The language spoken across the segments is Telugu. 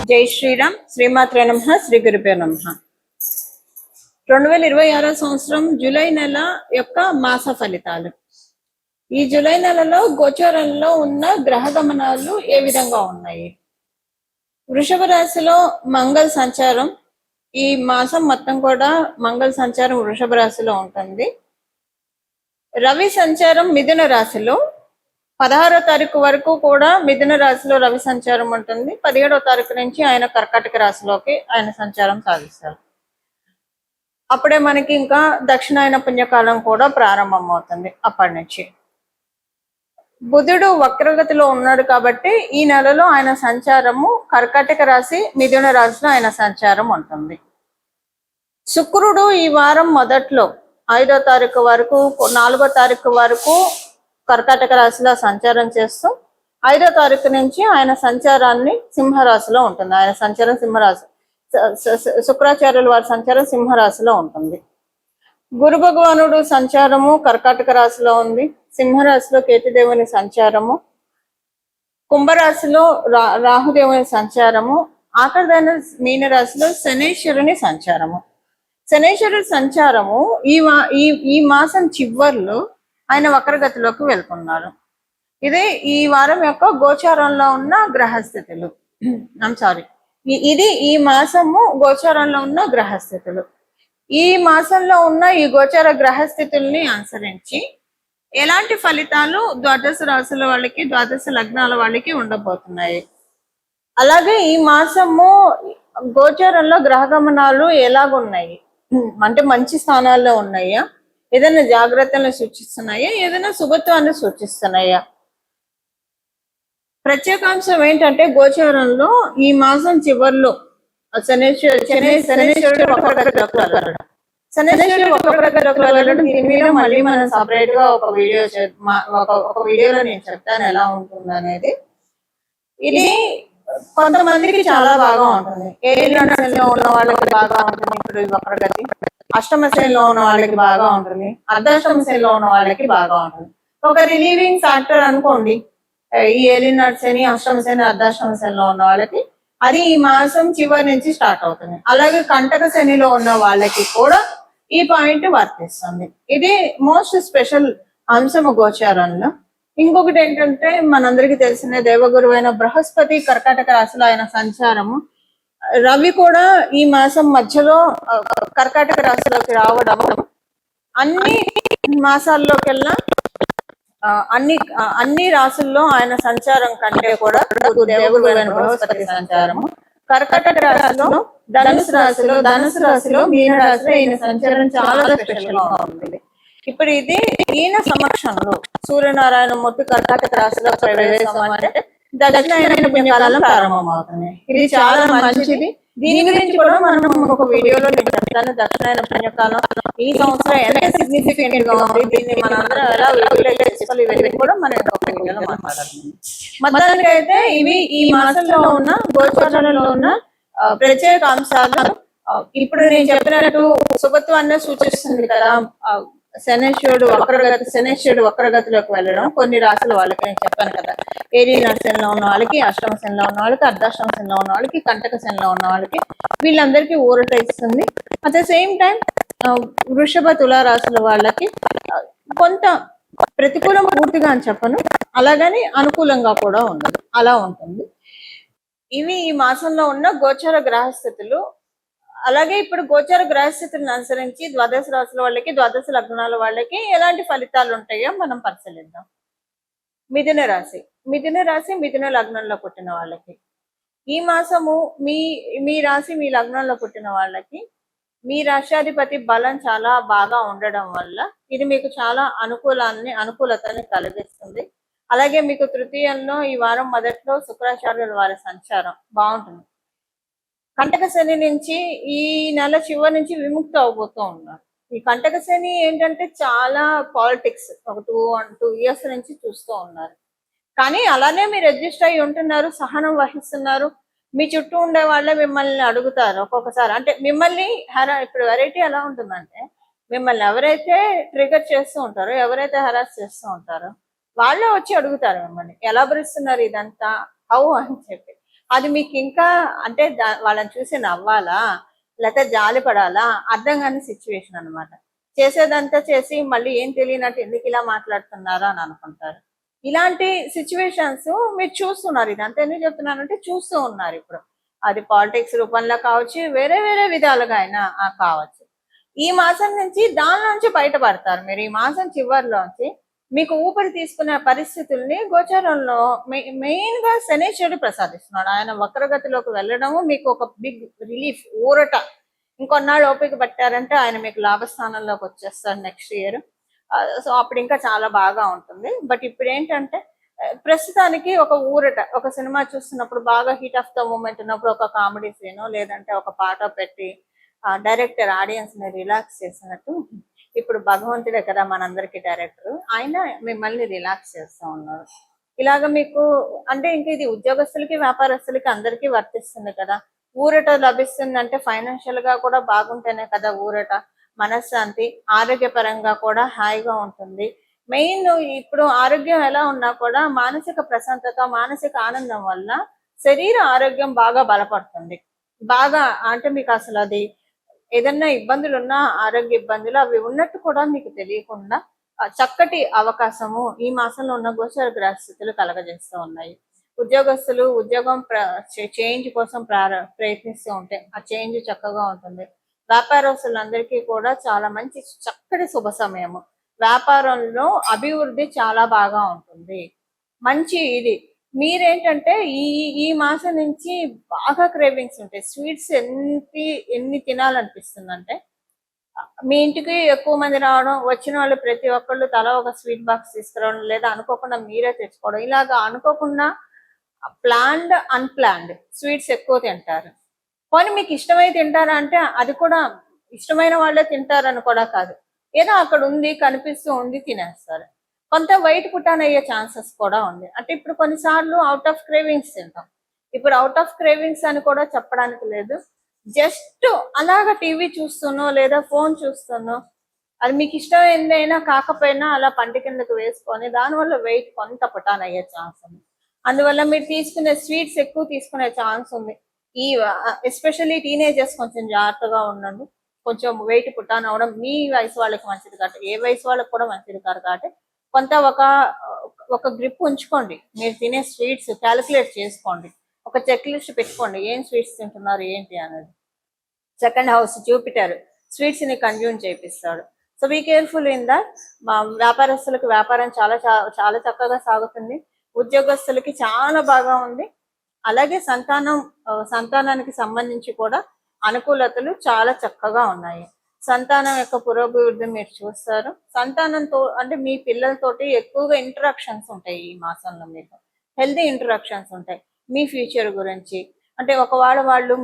జై శ్రీరామ్. శ్రీమాత్రే నమః. శ్రీ గురుభ్యో నమః. 2026 సంవత్సరం జూలై నెల యొక్క మాస ఫలితాలు. ఈ జూలై నెలలో గోచారంలో ఉన్న గ్రహ గమనాలు ఏ విధంగా ఉన్నాయి? వృషభ రాశిలో మంగళ సంచారం ఈ మాసం మొత్తం కూడా మంగళ సంచారం వృషభ రాశిలో ఉంటుంది. రవి సంచారం మిథున రాశిలో 16వ తారీఖు వరకు కూడా మిథున రాశిలో రవి సంచారం ఉంటుంది. 17వ తారీఖు నుంచి ఆయన కర్కాటక రాశిలోకి ఆయన సంచారం సాధిస్తారు. అప్పుడే మనకి ఇంకా దక్షిణాయన పుణ్యకాలం కూడా ప్రారంభం అవుతుంది. అప్పటి నుంచి బుధుడు వక్రగతిలో ఉన్నాడు కాబట్టి ఈ నెలలో ఆయన సంచారము కర్కాటక రాశి మిథున రాశిలో ఆయన సంచారం ఉంటుంది. శుక్రుడు ఈ వారం మొదట్లో 5వ తారీఖు వరకు 4వ తారీఖు వరకు కర్కాటక రాశిలో సంచారం చేస్తూ 5వ తారీఖు నుంచి ఆయన సంచారాన్ని సింహరాశిలో ఉంటుంది. ఆయన సంచారం సింహరాశి, శుక్రాచార్యుల వారి సంచారం సింహరాశిలో ఉంటుంది. గురు భగవానుడు సంచారము కర్కాటక రాశిలో ఉంది. సింహరాశిలో కేతుదేవుని సంచారము, కుంభరాశిలో రాహుదేవుని సంచారము, ఆఖరిదైన మీనరాశిలో శనేశ్వరుని సంచారము. శనేశ్వరుడి సంచారము ఈ మాసం చివర్లో ఆయన వక్రగతిలోకి వెళ్తున్నారు. ఇదే ఈ వారం యొక్క గోచారంలో ఉన్న గ్రహస్థితులు. ఇది ఈ మాసము గోచారంలో ఉన్న గ్రహస్థితులు. ఈ మాసంలో ఉన్న ఈ గోచార గ్రహస్థితుల్ని అనుసరించి ఎలాంటి ఫలితాలు ద్వాదశ రాశుల వాళ్ళకి, ద్వాదశ లగ్నాల వాళ్ళకి ఉండబోతున్నాయి. అలాగే ఈ మాసము గోచారంలో గ్రహ గమనాలు ఎలాగున్నాయి అంటే మంచి స్థానాల్లో ఉన్నాయా, ఏదైనా జాగ్రత్తలను సూచిస్తున్నాయా, ఏదైనా శుభత్వాన్ని సూచిస్తున్నాయా? ప్రత్యేకాంశం ఏంటంటే గోచారంలో ఈ మాసం చివరిలో శనేశ్వరుడు మళ్ళీ మనం సపరేట్ గా ఒక వీడియోలో నేను చెప్తాను ఎలా ఉంటుంది అనేది. ఇది కొంతమందికి చాలా బాగా ఉంటుంది. ఏలినాడులో ఉన్న వాళ్ళకి బాగా ఉంటుంది ఇప్పుడు వక్రగతి. అష్టమ శ్రేణిలో ఉన్న వాళ్ళకి బాగా ఉంటుంది. అర్ధాష్టమ శ్రేణిలో ఉన్న వాళ్ళకి బాగా ఉంటుంది. ఒక రిలీవింగ్ ఫ్యాక్టర్ అనుకోండి ఈ ఏలినాడు శని, అష్టమ శని, అర్ధాష్టమ శనిలో ఉన్న వాళ్ళకి అది ఈ మాసం చివరి నుంచి స్టార్ట్ అవుతుంది. అలాగే కంటక శనిలో ఉన్న వాళ్ళకి కూడా ఈ పాయింట్ వర్తిస్తుంది. ఇది మోస్ట్ స్పెషల్ అంశము గోచారంలో. ఇంకొకటి ఏంటంటే మనందరికీ తెలిసిన దేవగురువు అయిన బృహస్పతి కర్కాటక రాశిలో ఆయన సంచారము, రవి కూడా ఈ మాసం మధ్యలో కర్కాటక రాశిలోకి రావడం అన్ని మాసాల్లోకెల్లా అన్ని రాశుల్లో ఆయన సంచారం కంటే కూడా దేవగురువు అయిన బృహస్పతి సంచారము కర్కాటక రాశిలో, ధనుసు రాశిలో మీన రాశిలో ఈయన సంచారం చాలా స్పెషల్ గా ఉంటుంది. ఇప్పుడు ఇది ఈయన సమక్షంలో సూర్యనారాయణ మూర్తి కర్కాటక రాశిలో ప్రవేశం అంటే దక్షిణాయన పుణ్యకాలం ప్రారంభం అవుతుంది. ఇది చాలా మంచిది. దీని గురించి కూడా మనం ఒక వీడియోలో నేను చెప్తాను. దక్షిణాయన పుణ్యకాలం ఈ సంవత్సరం ఎంత సిగ్నిఫికెంట్ గా ఉంది, దీన్ని మనందరం ఎలా చేసుకోవాలి, ఇవన్నీ కూడా మనం ఒక వీడియోలో మాట్లాడుతున్నాం. మొత్తానికి అయితే ఇవి ఈ మాసంలో ఉన్న గోచారంలో ఉన్న ప్రత్యేక అంశాలు. ఇప్పుడు నేను చెప్పినట్టు శుభత్వాన్ని సూచిస్తుంది కదా. శనేశ్వరుడు వక్రగతిలోకి వెళ్ళడం కొన్ని రాశుల వాళ్ళకి నేను చెప్పాను కదా. ఏలినాడు శనిలో ఉన్న వాళ్ళకి, అష్టమ శనిలో ఉన్న వాళ్ళకి, అర్ధాష్టమ శనిలో ఉన్న వాళ్ళకి, కంటక శనిలో ఉన్న వాళ్ళకి వీళ్ళందరికీ ఊరట ఇస్తుంది. అట్ ద సేమ్ టైం వృషభ తులా రాశుల వాళ్ళకి కొంత ప్రతికూలం పూర్తిగా అని చెప్పను, అలాగని అనుకూలంగా కూడా ఉండదు, అలా ఉంటుంది. ఇవి ఈ మాసంలో ఉన్న గోచర గ్రహస్థితులు. అలాగే ఇప్పుడు గోచార గ్రహస్థితులను అనుసరించి ద్వాదశ రాశుల వాళ్ళకి, ద్వాదశ లగ్నాల వాళ్ళకి ఎలాంటి ఫలితాలు ఉంటాయో మనం పరిశీలిద్దాం. మిథున రాశి మిథున లగ్నంలో పుట్టిన వాళ్ళకి ఈ మాసము మీ రాశి మీ లగ్నంలో పుట్టిన వాళ్ళకి మీ రాష్ట్రాధిపతి బలం చాలా బాగా ఉండడం వల్ల ఇది మీకు చాలా అనుకూలతని కలిగిస్తుంది. అలాగే మీకు తృతీయంలో ఈ వారం మొదట్లో శుక్రాచార్యుల వారి సంచారం బాగుంటుంది. కంటక శని నుంచి ఈ నెల చివరి నుంచి విముక్తి అవబోతూ ఉన్నారు. ఈ కంటక శని ఏంటంటే చాలా పాలిటిక్స్ ఒక 2 years నుంచి చూస్తూ ఉన్నారు. కానీ అలానే మీరు అడ్జస్ట్ అయ్యి ఉంటున్నారు, సహనం వహిస్తున్నారు. మీ చుట్టూ ఉండే వాళ్ళే మిమ్మల్ని అడుగుతారు ఒక్కొక్కసారి. అంటే మిమ్మల్ని ఇప్పుడు వెరైటీ ఎలా ఉంటుందంటే మిమ్మల్ని ఎవరైతే ట్రిగర్ చేస్తూ ఉంటారో, ఎవరైతే హెరాస్ చేస్తూ ఉంటారో వాళ్ళే వచ్చి అడుగుతారు మిమ్మల్ని ఎలా భరిస్తున్నారు ఇదంతా, హౌ అని చెప్పి. అది మీకు ఇంకా అంటే వాళ్ళని చూసి నవ్వాలా లేకపోతే జాలి పడాలా అర్థం కాని సిచ్యువేషన్ అనమాట. చేసేదంతా చేసి మళ్ళీ ఏం తెలియనట్టు ఎందుకు ఇలా మాట్లాడుతున్నారా అని అనుకుంటారు. ఇలాంటి సిచ్యువేషన్స్ మీరు చూస్తున్నారు. ఇదంతా ఎందుకు చెప్తున్నానంటే చూస్తూ ఉన్నారు ఇప్పుడు. అది పాలిటిక్స్ రూపంలో కావచ్చు, వేరే వేరే విధాలుగా అయినా కావచ్చు. ఈ మాసం నుంచి దాని నుంచి బయటపడతారు మీరు. ఈ మాసం చివరిలోంచి మీకు ఊపిరి తీసుకునే పరిస్థితుల్ని గోచారంలో మెయిన్ గా శనీశ్వరుడు ప్రసాదిస్తున్నాడు. ఆయన వక్రగతిలోకి వెళ్ళడము మీకు ఒక బిగ్ రిలీఫ్, ఊరట. ఇంకొన్నాళ్ళు ఓపిక పట్టారంటే ఆయన మీకు లాభస్థానంలోకి వచ్చేస్తారు నెక్స్ట్ ఇయర్. సో అప్పుడు ఇంకా చాలా బాగా ఉంటుంది. బట్ ఇప్పుడు ఏంటంటే ప్రస్తుతానికి ఒక ఊరట, ఒక సినిమా చూస్తున్నప్పుడు బాగా హీట్ ఆఫ్ ద మూమెంట్ ఉన్నప్పుడు ఒక కామెడీ సీన్ లేదంటే ఒక పాట పెట్టి డైరెక్టర్ ఆడియన్స్ ని రిలాక్స్ చేసినట్టు ఇప్పుడు భగవంతుడే కదా మనందరికి డైరెక్టర్, ఆయన మిమ్మల్ని రిలాక్స్ చేస్తూ ఉన్నారు. ఇలాగ మీకు అంటే ఇంక ఇది ఉద్యోగస్తులకి వ్యాపారస్తులకి అందరికీ వర్తిస్తుంది కదా. ఊరట లభిస్తుంది అంటే ఫైనాన్షియల్ గా కూడా బాగుంటేనే కదా ఊరట, మనశ్శాంతి, ఆరోగ్యపరంగా కూడా హాయిగా ఉంటుంది. మెయిన్ ఇప్పుడు ఆరోగ్యం ఎలా ఉన్నా కూడా మానసిక ప్రశాంతత, మానసిక ఆనందం వల్ల శరీర ఆరోగ్యం బాగా బలపడుతుంది. బాగా అంటే మీకు అసలు అది ఏదన్నా ఇబ్బందులు ఉన్నా, ఆరోగ్య ఇబ్బందులు అవి ఉన్నట్టు కూడా మీకు తెలియకుండా చక్కటి అవకాశము ఈ మాసంలో ఉన్న గోచర గ్రహ స్థితులు కలగజేస్తూ ఉన్నాయి. ఉద్యోగస్తులు ఉద్యోగం చేంజ్ కోసం ప్రయత్నిస్తూ ఉంటే ఆ చేంజ్ చక్కగా ఉంటుంది. వ్యాపారస్తులందరికీ కూడా చాలా మంచి చక్కటి శుభ సమయము. వ్యాపారంలో అభివృద్ధి చాలా బాగా ఉంటుంది. మంచి ఇది మీరేంటంటే ఈ మాసం నుంచి బాగా క్రేవింగ్స్ ఉంటాయి. స్వీట్స్ ఎన్ని తినాలనిపిస్తుందంటే మీ ఇంటికి ఎక్కువ మంది రావడం, వచ్చిన వాళ్ళు ప్రతి ఒక్కళ్ళు తల ఒక స్వీట్ బాక్స్ తీసుకురావడం, లేదా అనుకోకుండా మీరే తెచ్చుకోవడం, ఇలాగా అనుకోకుండా ప్లాన్డ్ అన్ప్లాన్డ్ స్వీట్స్ ఎక్కువ తింటారు. కానీ మీకు ఇష్టమై తింటారా అంటే అది కూడా ఇష్టమైన వాళ్ళే తింటారని కూడా కాదు, ఏదో అక్కడ ఉంది కనిపిస్తూ ఉంది తినేస్తారు. కొంత వైట్ పుటాన్ అయ్యే ఛాన్సెస్ కూడా ఉంది. అంటే ఇప్పుడు కొన్నిసార్లు అవుట్ ఆఫ్ క్రేవింగ్స్ తింటాం. ఇప్పుడు అవుట్ ఆఫ్ క్రేవింగ్స్ అని కూడా చెప్పడానికి లేదు, జస్ట్ అలాగా టీవీ చూస్తున్నో లేదా ఫోన్ చూస్తున్నో అది మీకు ఇష్టమైందైనా కాకపోయినా అలా పంట కిందకు వేసుకొని దానివల్ల వెయిట్ కొంత పుటాన్ అయ్యే ఛాన్స్ ఉంది. అందువల్ల మీరు తీసుకునే స్వీట్స్ ఎక్కువ తీసుకునే ఛాన్స్ ఉంది. ఈ ఎస్పెషల్లీ టీనేజర్స్ కొంచెం జాగ్రత్తగా ఉండండి. కొంచెం వెయిట్ పుట్టాన్ అవడం మీ వయసు వాళ్ళకి మంచిది కాదు, ఏ వయసు వాళ్ళకి కూడా మంచిది కాదు. కాబట్టి కొంత ఒక గ్రిప్ ఉంచుకోండి. మీరు తినే స్వీట్స్ క్యాలిక్యులేట్ చేసుకోండి, ఒక చెక్ లిస్ట్ పెట్టుకోండి ఏం స్వీట్స్ తింటున్నారు ఏంటి అనేది. సెకండ్ హౌస్ జూపిటర్ స్వీట్స్ ని కన్జ్యూమ్ చేపిస్తాడు. So be careful in that. మా వ్యాపారస్తులకు వ్యాపారం చాలా చాలా చక్కగా సాగుతుంది. ఉద్యోగస్తులకి చాలా బాగా ఉంది. అలాగే సంతానానికి సంబంధించి కూడా అనుకూలతలు చాలా చక్కగా ఉన్నాయి. సంతానం యొక్క పురోభివృద్ధి మీరు చూస్తారు. సంతానంతో అంటే మీ పిల్లలతోటి ఎక్కువగా ఇంటరాక్షన్స్ ఉంటాయి ఈ మాసంలో. మీకు హెల్తీ ఇంటరాక్షన్స్ ఉంటాయి మీ ఫ్యూచర్ గురించి. అంటే వాళ్ళు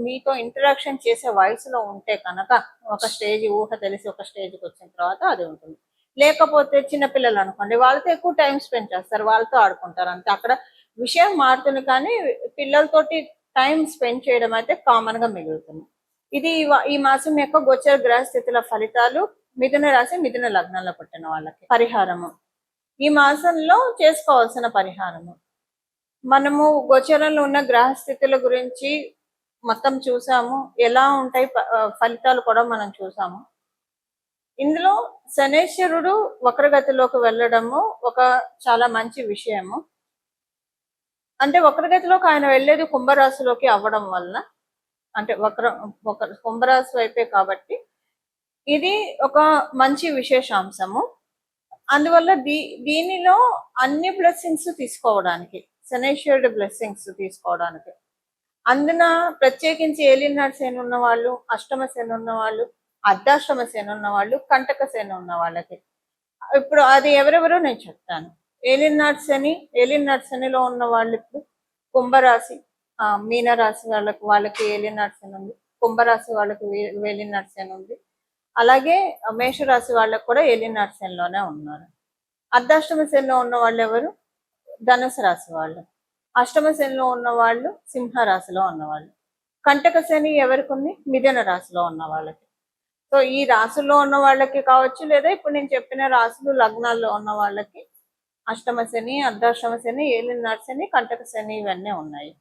మీతో ఇంటరాక్షన్ చేసే వయసులో ఉంటే కనుక ఒక స్టేజ్ ఊహ తెలిసి ఒక స్టేజ్కి వచ్చిన తర్వాత అది ఉంటుంది. లేకపోతే చిన్నపిల్లలు అనుకోండి, వాళ్ళతో ఎక్కువ టైం స్పెండ్ చేస్తారు, వాళ్ళతో ఆడుకుంటారు అంతే. అక్కడ విషయం మారుతుంది కానీ పిల్లలతోటి టైం స్పెండ్ చేయడం అయితే కామన్ గా మిగులుతుంది. ఇది ఈ మాసం యొక్క గోచర గ్రహ స్థితుల ఫలితాలు. మిథున రాశి మిథున లగ్నంలో పుట్టిన వాళ్ళకి పరిహారము, ఈ మాసంలో చేసుకోవాల్సిన పరిహారము. మనము గోచరంలో ఉన్న గ్రహ స్థితుల గురించి మొత్తం చూసాము, ఎలా ఉంటాయి ఫలితాలు కూడా మనం చూసాము. ఇందులో శనేశ్వరుడు వక్రగతిలోకి వెళ్ళడము ఒక చాలా మంచి విషయము. అంటే వక్రగతిలోకి ఆయన వెళ్ళేది కుంభరాశిలోకి అవ్వడం వల్ల, అంటే కుంభరాశి వైపే కాబట్టి ఇది ఒక మంచి విశేషాంశము. అందువల్ల దీనిలో అన్ని బ్లెస్సింగ్స్ తీసుకోవడానికి, శనేశ్వరుడి బ్లెస్సింగ్స్ తీసుకోవడానికి, అందున ప్రత్యేకించి ఏలినాడు శని ఉన్న వాళ్ళు, అష్టమ శని ఉన్న వాళ్ళు, అర్ధాష్టమ శని ఉన్న వాళ్ళు, కంటక శని ఉన్న వాళ్ళకి ఇప్పుడు అది ఎవరెవరో నేను చెప్తాను. ఏలినాడు శనిలో ఉన్న వాళ్ళు ఇప్పుడు కుంభరాశి, మీనరాశి వాళ్ళకి ఏలినాడు శని ఉంది, కుంభరాశి వాళ్ళకి ఏలినాడు శని ఉంది, అలాగే మేషరాశి వాళ్ళకి కూడా ఏలినాడు శనిలోనే ఉన్నారు. అర్ధాష్టమ శనిలో ఉన్న వాళ్ళు ఎవరు? ధనుసు రాశి వాళ్ళు. అష్టమ శనిలో ఉన్న వాళ్ళు సింహరాశిలో ఉన్నవాళ్ళు. కంటక శని ఎవరికి ఉంది? మిథున రాశిలో ఉన్న వాళ్ళకి. సో ఈ రాశుల్లో ఉన్న వాళ్ళకి కావచ్చు, లేదా ఇప్పుడు నేను చెప్పిన రాశులు లగ్నాల్లో ఉన్న వాళ్ళకి అష్టమ శని, అర్ధాష్టమ శని, ఏలినాడు శని, కంటక శని ఇవన్నీ ఉన్నాయి.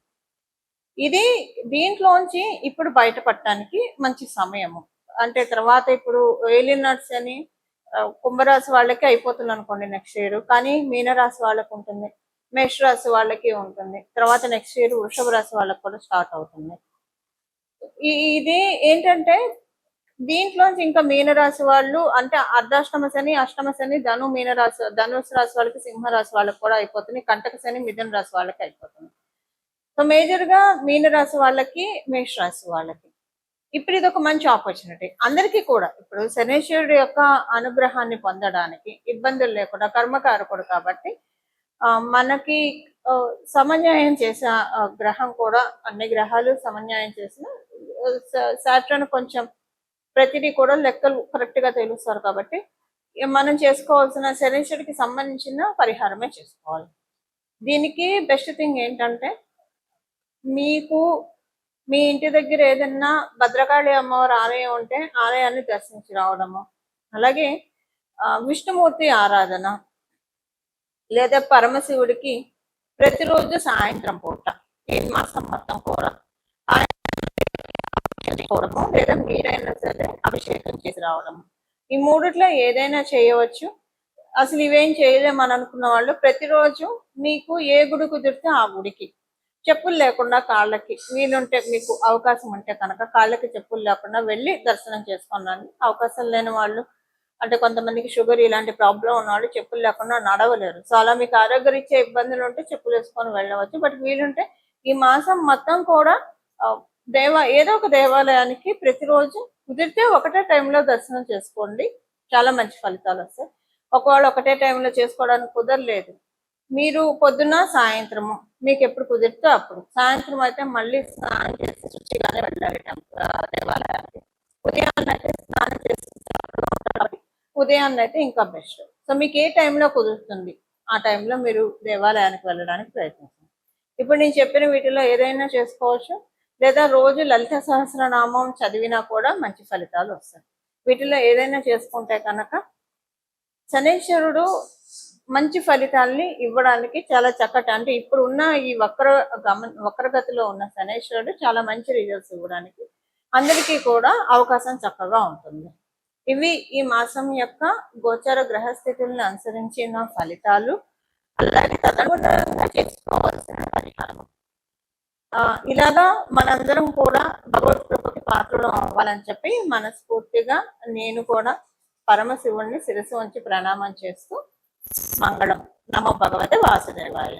ఇది దీంట్లోంచి ఇప్పుడు బయటపడటానికి మంచి సమయము. అంటే తర్వాత ఇప్పుడు ఏలినట్స్ అని కుంభరాశి వాళ్ళకి అయిపోతుంది అనుకోండి నెక్స్ట్ ఇయర్, కానీ మీనరాశి వాళ్ళకి ఉంటుంది, మేషరాశి వాళ్ళకి ఉంటుంది, తర్వాత నెక్స్ట్ ఇయర్ వృషభ రాశి వాళ్ళకి కూడా స్టార్ట్ అవుతుంది. ఇది ఏంటంటే దీంట్లోంచి ఇంకా మీనరాశి వాళ్ళు అంటే అర్ధాష్టమ శని, అష్టమ శని ధనుసు రాశి వాళ్ళకి, సింహరాశి వాళ్ళకి కూడా అయిపోతుంది, కంటక శని మిథున రాశి వాళ్ళకి అయిపోతుంది. సో మేజర్ గా మీనరాశి వాళ్ళకి, మేషరాశి వాళ్ళకి ఇప్పుడు ఇది ఒక మంచి ఆపర్చునిటీ అందరికీ కూడా. ఇప్పుడు శనేశ్వరుడు యొక్క అనుగ్రహాన్ని పొందడానికి ఇబ్బందులు లేకుండా, కర్మకారకుడు కాబట్టి మనకి సమన్వయం చేసే గ్రహం కూడా, అన్ని గ్రహాలు సమన్వయం చేసిన సాటర్న్ కొంచెం ప్రతిదీ కూడా లెక్కలు కరెక్ట్ గా తెలుస్తారు కాబట్టి మనం చేసుకోవాల్సిన శనేశ్వరుడికి సంబంధించిన పరిహారమే చేసుకోవాలి. దీనికి బెస్ట్ థింగ్ ఏంటంటే మీకు మీ ఇంటి దగ్గర ఏదన్నా భద్రకాళి అమ్మవారి ఆలయం ఉంటే ఆలయాన్ని దర్శించి రావడము, అలాగే విష్ణుమూర్తి ఆరాధన లేదా పరమశివుడికి ప్రతిరోజు సాయంత్రం పూట ఈ మాసం మొత్తం కూడా చేసుకోవడము, లేదా మీరైనా సరే అభిషేకం చేసి రావడము, ఈ మూడిట్లో ఏదైనా చేయవచ్చు. అసలు ఇవేం చేయలేమని అనుకున్న వాళ్ళు ప్రతిరోజు మీకు ఏ గుడి కుదిరితే ఆ గుడికి చెప్పులు లేకుండా కాళ్ళకి వీలుంటే, మీకు అవకాశం ఉంటే కనుక కాళ్ళకి చెప్పులు లేకుండా వెళ్ళి దర్శనం చేసుకున్నాను. అవకాశం లేని వాళ్ళు అంటే కొంతమందికి షుగర్ ఇలాంటి ప్రాబ్లం ఉన్న వాళ్ళు చెప్పులు లేకుండా నడవలేరు. సో అలా మీకు ఆరోగ్యరీత్యా ఇబ్బందులు ఉంటే చెప్పులు వేసుకొని వెళ్ళవచ్చు. బట్ వీలుంటే ఈ మాసం మొత్తం కూడా ఏదో ఒక దేవాలయానికి ప్రతిరోజు కుదిరితే ఒకటే టైంలో దర్శనం చేసుకోండి, చాలా మంచి ఫలితాలు వస్తాయి. ఒకవేళ ఒకటే టైంలో చేసుకోవడానికి కుదరలేదు, మీరు పొద్దున సాయంత్రము మీకు ఎప్పుడు కుదిరితే అప్పుడు, సాయంత్రం అయితే మళ్ళీ స్నానం చేసి శుచిగానే వెళ్ళాలి దేవాలయానికి. ఉదయాన్నే అయితే స్నానం చేసి ఉదయాన్నే అయితే ఇంకా బెస్ట్. సో మీకు ఏ టైంలో కుదురుతుంది ఆ టైంలో మీరు దేవాలయానికి వెళ్ళడానికి ప్రయత్నించండి. ఇప్పుడు నేను చెప్పిన వీటిలో ఏదైనా చేసుకోవచ్చు, లేదా రోజు లలిత సహస్రనామం చదివినా కూడా మంచి ఫలితాలు వస్తాయి. వీటిలో ఏదైనా చేసుకుంటే కనుక శనేశ్వరుడు మంచి ఫలితాల్ని ఇవ్వడానికి చాలా చక్కటి, అంటే ఇప్పుడు ఉన్న ఈ వక్రగతిలో ఉన్న శనేశ్వరుడు చాలా మంచి రిజల్ట్స్ ఇవ్వడానికి అందరికీ కూడా అవకాశం చక్కగా ఉంటుంది. ఇవి ఈ మాసం యొక్క గోచర గ్రహస్థితుల్ని అనుసరించిన ఫలితాలు, అలాగే తదనుగుణంగా చేసుకోవాల్సిన పరిహారం. ఇలాగా మనందరం కూడా భగవత్కృపకి పాత్రలు అవ్వాలని చెప్పి మనస్ఫూర్తిగా నేను కూడా పరమశివుణ్ణి శిరస్సు వంచి ప్రణామం చేస్తూ మంగళం. నమో భగవతే వాసుదేవాయ.